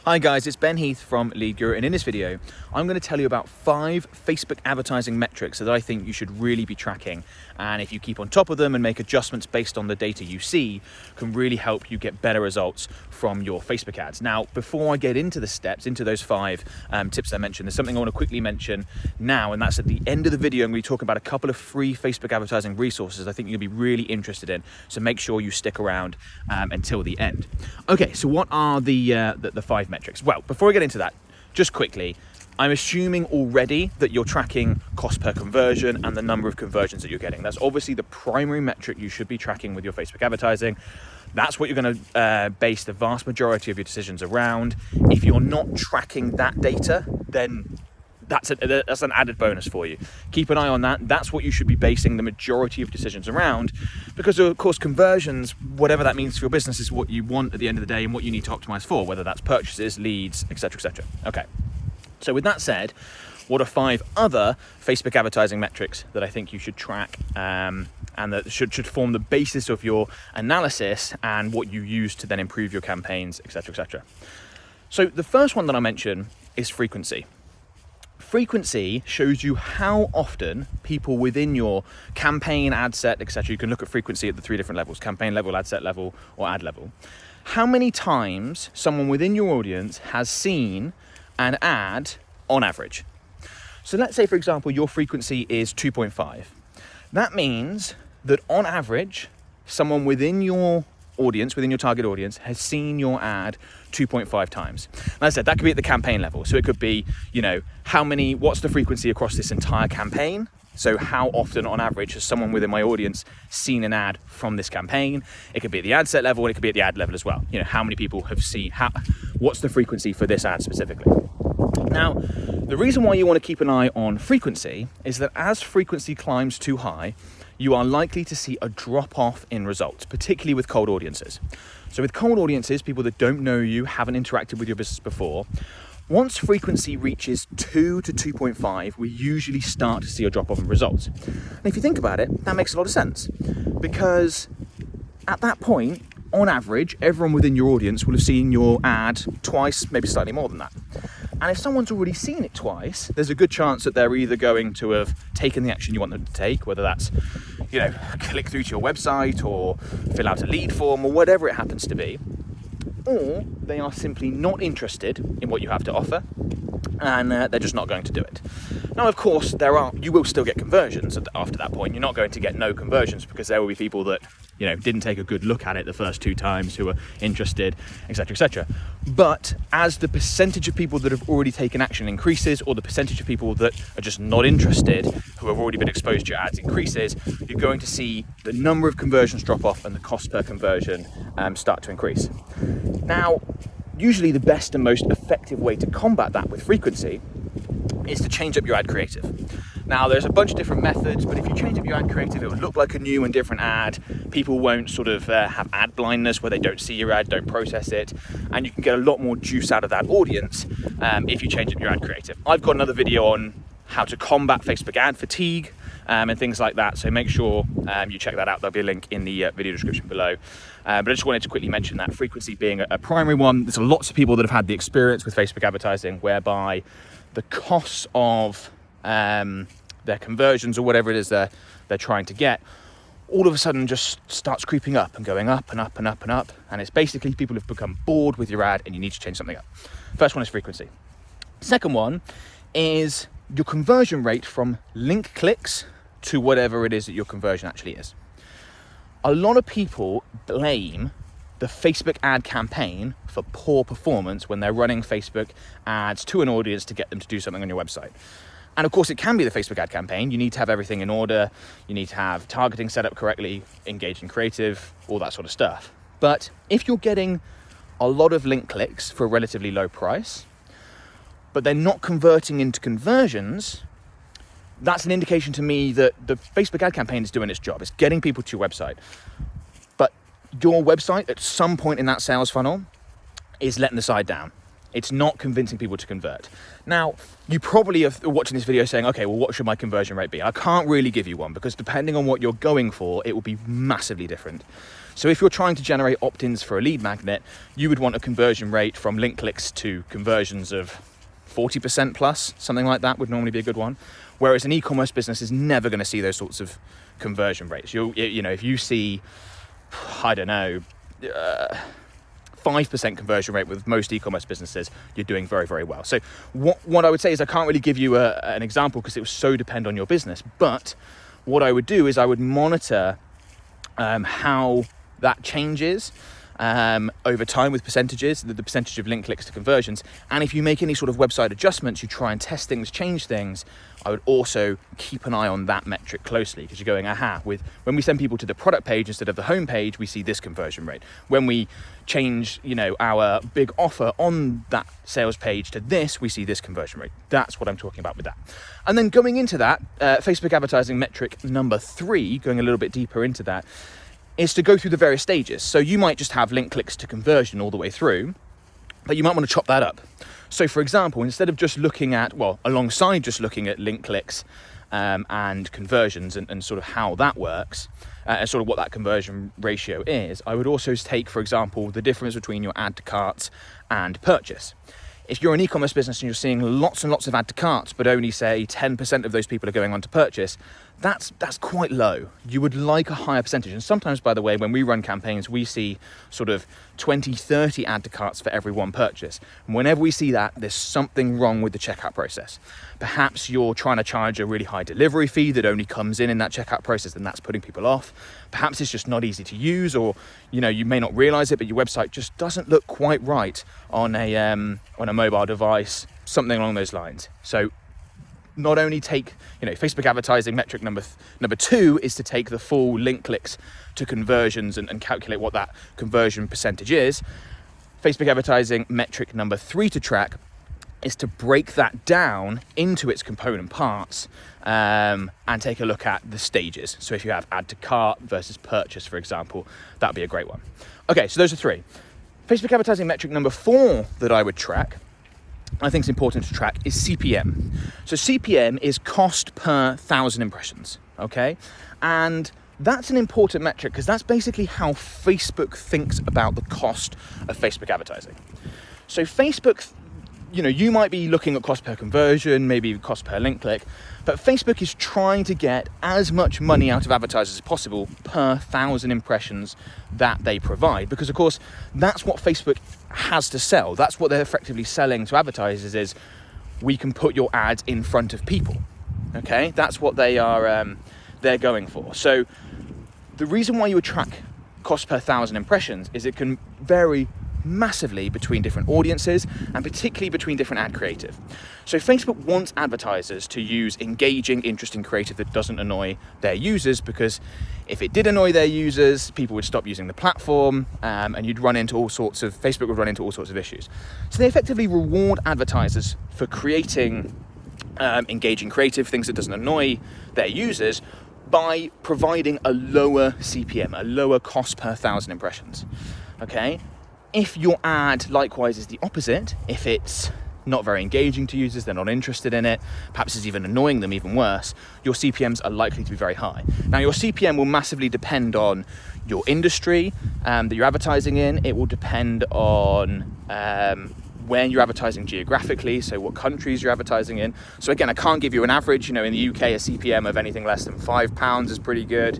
Hi guys, it's Ben Heath from Lead Guru, and in this video I'm going to tell you about 5 Facebook advertising metrics that I think you should really be tracking, and if you keep on top of them and make adjustments based on the data you see, can really help you get better results from your Facebook ads. Now, before I get into the steps, into those 5 tips I mentioned, there's something I want to quickly mention now, and that's at the end of the video. I'm going to be talking about a couple of free Facebook advertising resources I think you'll be really interested in, so make sure you stick around until the end. Okay, so what are the 5 metrics? Well, before I get into that, just quickly, I'm assuming already that you're tracking cost per conversion and the number of conversions that you're getting. That's obviously the primary metric you should be tracking with your Facebook advertising. That's what you're going to base the vast majority of your decisions around. If you're not tracking that data, then that's an added bonus for you. Keep an eye on that. That's what you should be basing the majority of decisions around, because of course conversions, whatever that means for your business, is what you want at the end of the day and what you need to optimize for, whether that's purchases, leads, etc., etc. Okay, so with that said, what are 5 other Facebook advertising metrics that I think you should track and that should form the basis of your analysis and what you use to then improve your campaigns, etc., etc. So the first one that I mention is frequency. Frequency shows you how often people within your campaign, ad set, etc. You can look at frequency at the 3 different levels: campaign level, ad set level, or ad level. How many times someone within your audience has seen an ad on average. So let's say, for example, your frequency is 2.5. That means that on average, someone within your audience, within your target audience, has seen your ad 2.5 times. Like I said, that could be at the campaign level. So it could be, what's the frequency across this entire campaign? So how often on average has someone within my audience seen an ad from this campaign? It could be at the ad set level, and it could be at the ad level as well. How many people have seen, what's the frequency for this ad specifically? Now, the reason why you want to keep an eye on frequency is that as frequency climbs too high, you are likely to see a drop off in results, particularly with cold audiences. So with cold audiences, people that don't know you, haven't interacted with your business before, once frequency reaches 2 to 2.5, we usually start to see a drop off in results. And if you think about it, that makes a lot of sense, because at that point, on average, everyone within your audience will have seen your ad twice, maybe slightly more than that. And if someone's already seen it twice, there's a good chance that they're either going to have taken the action you want them to take, whether that's, click through to your website or fill out a lead form or whatever it happens to be, or they are simply not interested in what you have to offer, and they're just not going to do it. Now, of course, you will still get conversions after that point. You're not going to get no conversions, because there will be people that didn't take a good look at it the first 2 times, who are interested, etc., etc. But as the percentage of people that have already taken action increases, or the percentage of people that are just not interested, who have already been exposed to your ads, increases, you're going to see the number of conversions drop off and the cost per conversion start to increase. Now, usually the best and most effective way to combat that with frequency is to change up your ad creative. Now, there's a bunch of different methods, but if you change up your ad creative, it will look like a new and different ad. People won't have ad blindness, where they don't see your ad, don't process it, and you can get a lot more juice out of that audience if you change up your ad creative. I've got another video on how to combat Facebook ad fatigue and things like that, so make sure you check that out. There'll be a link in the video description below. But I just wanted to quickly mention that frequency being a primary one. There's lots of people that have had the experience with Facebook advertising whereby the costs of their conversions, or whatever it is they're trying to get, all of a sudden just starts creeping up and going up and up and up and up. And it's basically people have become bored with your ad and you need to change something up. First one is frequency. Second one is your conversion rate from link clicks to whatever it is that your conversion actually is. A lot of people blame the Facebook ad campaign for poor performance when they're running Facebook ads to an audience to get them to do something on your website. And of course, it can be the Facebook ad campaign. You need to have everything in order. You need to have targeting set up correctly, engaging creative, all that sort of stuff. But if you're getting a lot of link clicks for a relatively low price, but they're not converting into conversions, that's an indication to me that the Facebook ad campaign is doing its job. It's getting people to your website. But your website, at some point in that sales funnel, is letting the side down. It's not convincing people to convert. Now, you probably are watching this video saying, okay, well, what should my conversion rate be? I can't really give you one because depending on what you're going for, it will be massively different. So if you're trying to generate opt-ins for a lead magnet, you would want a conversion rate from link clicks to conversions of 40% plus, something like that would normally be a good one. Whereas an e-commerce business is never going to see those sorts of conversion rates. If you see, I don't know, 5% conversion rate with most e-commerce businesses, you're doing very, very well. So what I would say is I can't really give you an example because it would so depend on your business. But what I would do is I would monitor how that changes over time with percentages, the percentage of link clicks to conversions. And if you make any sort of website adjustments, you try and test things, change things, I would also keep an eye on that metric closely because you're going, when we send people to the product page instead of the home page, we see this conversion rate. When we change, our big offer on that sales page to this, we see this conversion rate. That's what I'm talking about with that. And then going into that, Facebook advertising metric number 3, going a little bit deeper into that, is to go through the various stages. So you might just have link clicks to conversion all the way through, but you might want to chop that up. So for example, instead of just looking at, alongside just looking at link clicks and conversions and sort of how that works, and sort of what that conversion ratio is, I would also take, for example, the difference between your add to carts and purchase. If you're an e-commerce business and you're seeing lots and lots of add to carts, but only say 10% of those people are going on to purchase, that's quite low. You would like a higher percentage. And sometimes, by the way, when we run campaigns, we see sort of 20, 30 add to carts for every one purchase. And whenever we see that, there's something wrong with the checkout process. Perhaps you're trying to charge a really high delivery fee that only comes in that checkout process, and that's putting people off. Perhaps it's just not easy to use, or you may not realize it, but your website just doesn't look quite right on a mobile device, something along those lines. So not only take, Facebook advertising metric number 2 is to take the full link clicks to conversions and calculate what that conversion percentage is. Facebook advertising metric number 3 to track is to break that down into its component parts and take a look at the stages. So if you have add to cart versus purchase, for example, that'd be a great one. Okay, so those are 3. Facebook advertising metric number 4 that I would track, I think is important to track, is CPM. So CPM is cost per 1,000 impressions, okay? And that's an important metric because that's basically how Facebook thinks about the cost of Facebook advertising. So Facebook, you might be looking at cost per conversion, maybe cost per link click, but Facebook is trying to get as much money out of advertisers as possible per 1,000 impressions that they provide, because of course that's what Facebook has to sell. That's what they're effectively selling to advertisers, is we can put your ads in front of people. Okay, that's what they're going for. So the reason why you would track cost per 1,000 impressions is it can vary massively between different audiences and particularly between different ad creative. So Facebook wants advertisers to use engaging, interesting creative that doesn't annoy their users, because if it did annoy their users, people would stop using the platform, and Facebook would run into all sorts of issues. So they effectively reward advertisers for creating engaging creative, things that doesn't annoy their users, by providing a lower CPM, a lower cost per 1,000 impressions. Okay? If your ad likewise is the opposite, if it's not very engaging to users, they're not interested in it, perhaps it's even annoying them even worse, your CPMs are likely to be very high. Now, your CPM will massively depend on your industry that you're advertising in. It will depend on where you're advertising geographically, so what countries you're advertising in. So again, I can't give you an average. In the UK, a CPM of anything less than £5 is pretty good.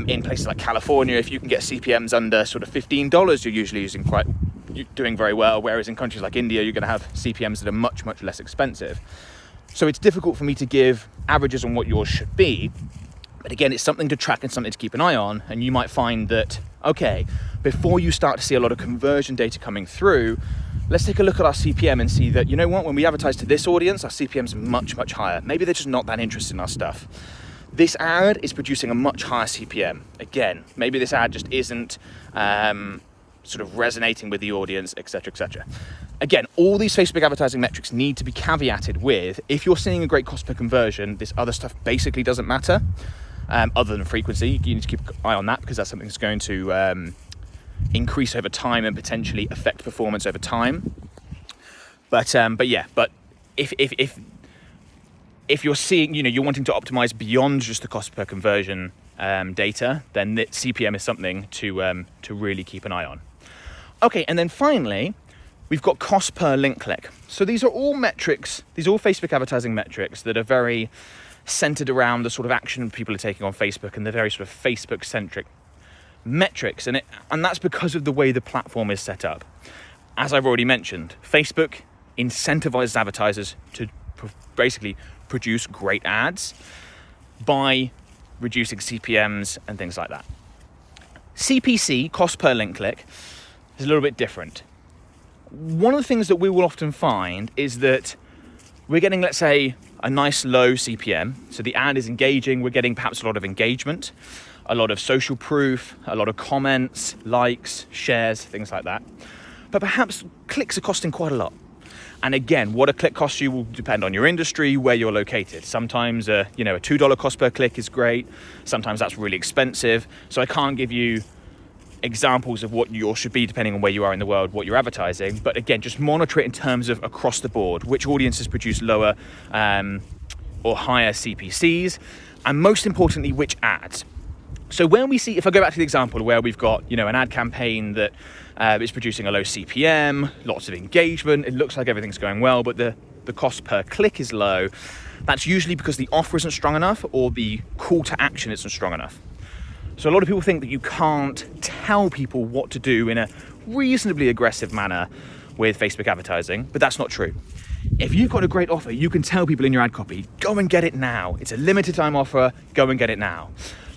In places like California, if you can get CPMs under sort of $15, you're usually doing very well, whereas in countries like India, you're going to have CPMs that are much, much less expensive. So it's difficult for me to give averages on what yours should be, but again, it's something to track and something to keep an eye on, and you might find that, okay, before you start to see a lot of conversion data coming through, let's take a look at our CPM and see that, when we advertise to this audience, our CPM's much, much higher. Maybe they're just not that interested in our stuff. This ad is producing a much higher CPM. Again, maybe this ad just isn't sort of resonating with the audience, etc., etc. Again, all these Facebook advertising metrics need to be caveated with, if you're seeing a great cost per conversion, this other stuff basically doesn't matter, other than frequency. You need to keep an eye on that, because that's something that's going to increase over time and potentially affect performance over time. But if you're seeing, you're wanting to optimize beyond just the cost per conversion data, then CPM is something to really keep an eye on. Okay, and then finally, we've got cost per link click. So these are all metrics, these are all Facebook advertising metrics that are very centered around the sort of action people are taking on Facebook, and they're very sort of Facebook-centric metrics. And that's because of the way the platform is set up. As I've already mentioned, Facebook incentivizes advertisers to basically produce great ads by reducing CPMs and things like that. CPC, cost per link click, is a little bit different. One of the things that we will often find is that we're getting, let's say, a nice low CPM. So the ad is engaging. We're getting perhaps a lot of engagement, a lot of social proof, a lot of comments, likes, shares, things like that. But perhaps clicks are costing quite a lot. And again, what a click costs you will depend on your industry, where you're located. Sometimes a $2 cost per click is great. Sometimes that's really expensive. So I can't give you examples of what yours should be depending on where you are in the world, what you're advertising. But again, just monitor it in terms of across the board, which audiences produce lower or higher CPCs, and most importantly, which ads. So when we see, if I go back to the example where we've got, an ad campaign that is producing a low CPM, lots of engagement, it looks like everything's going well, but the cost per click is low, that's usually because the offer isn't strong enough or the call to action isn't strong enough. So a lot of people think that you can't tell people what to do in a reasonably aggressive manner with Facebook advertising, but that's not true. If you've got a great offer, you can tell people in your ad copy, go and get it now. It's a limited time offer, go and get it now.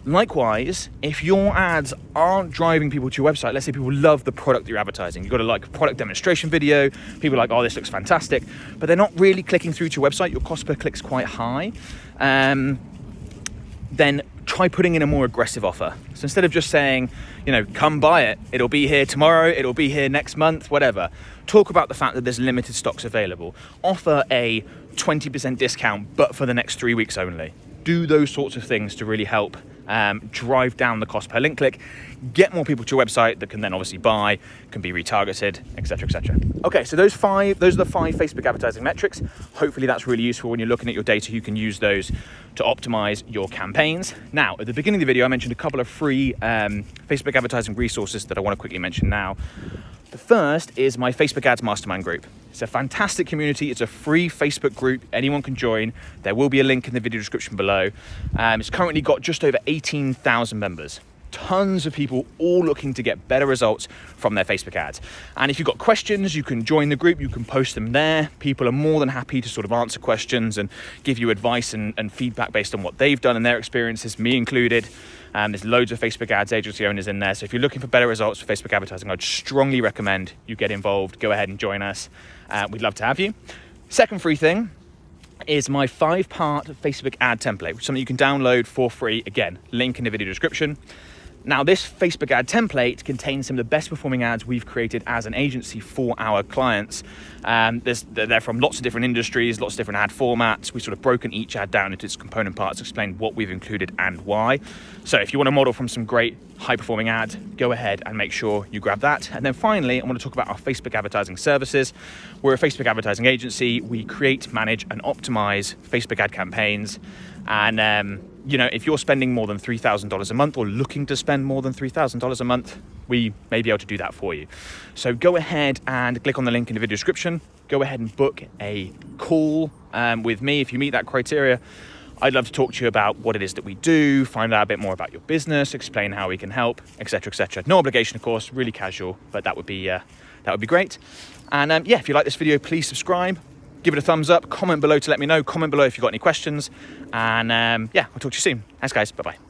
Likewise, if your ads aren't driving people to your website, let's say people love the product that you're advertising, you've got a product demonstration video, people are like, oh, this looks fantastic, but they're not really clicking through to your website, your cost per click's quite high, then try putting in a more aggressive offer. So instead of just saying, come buy it, it'll be here tomorrow, it'll be here next month, whatever. Talk about the fact that there's limited stocks available. Offer a 20% discount, but for the next 3 weeks only. Do those sorts of things to really help drive down the cost per link click, get more people to your website that can then obviously buy, can be retargeted, etc., etc. Okay, so those are the 5 Facebook advertising metrics. Hopefully that's really useful when you're looking at your data. You can use those to optimize your campaigns. Now, at the beginning of the video, I mentioned a couple of free Facebook advertising resources that I want to quickly mention now. The first is my Facebook Ads Mastermind group. It's a fantastic community. It's a free Facebook group. Anyone can join. There will be a link in the video description below. It's currently got just over 18,000 members. Tons of people all looking to get better results from their Facebook ads. And if you've got questions, you can join the group, you can post them there. People are more than happy to sort of answer questions and give you advice and feedback based on what they've done and their experiences, me included. There's loads of Facebook ads agency owners in there. So if you're looking for better results for Facebook advertising, I'd strongly recommend you get involved. Go ahead and join us. We'd love to have you. Second free thing is my 5-part Facebook ad template, which is something you can download for free. Again, link in the video description. Now, this Facebook ad template contains some of the best performing ads we've created as an agency for our clients. They're from lots of different industries, lots of different ad formats. We've sort of broken each ad down into its component parts, explained what we've included and why. So if you want to model from some great high performing ads, go ahead and make sure you grab that. And then finally, I want to talk about our Facebook advertising services. We're a Facebook advertising agency. We create, manage and optimize Facebook ad campaigns. And if you're spending more than $3,000 a month or looking to spend more than $3,000 a month, we may be able to do that for you. So go ahead and click on the link in the video description. Go ahead and book a call with me if you meet that criteria. I'd love to talk to you about what it is that we do, find out a bit more about your business, explain how we can help, etc., etc. No obligation, of course, really casual, but that would be great. And if you like this video, please subscribe. Give it a thumbs up, comment below to let me know. Comment below if you've got any questions. And I'll talk to you soon. Thanks, guys. Bye-bye.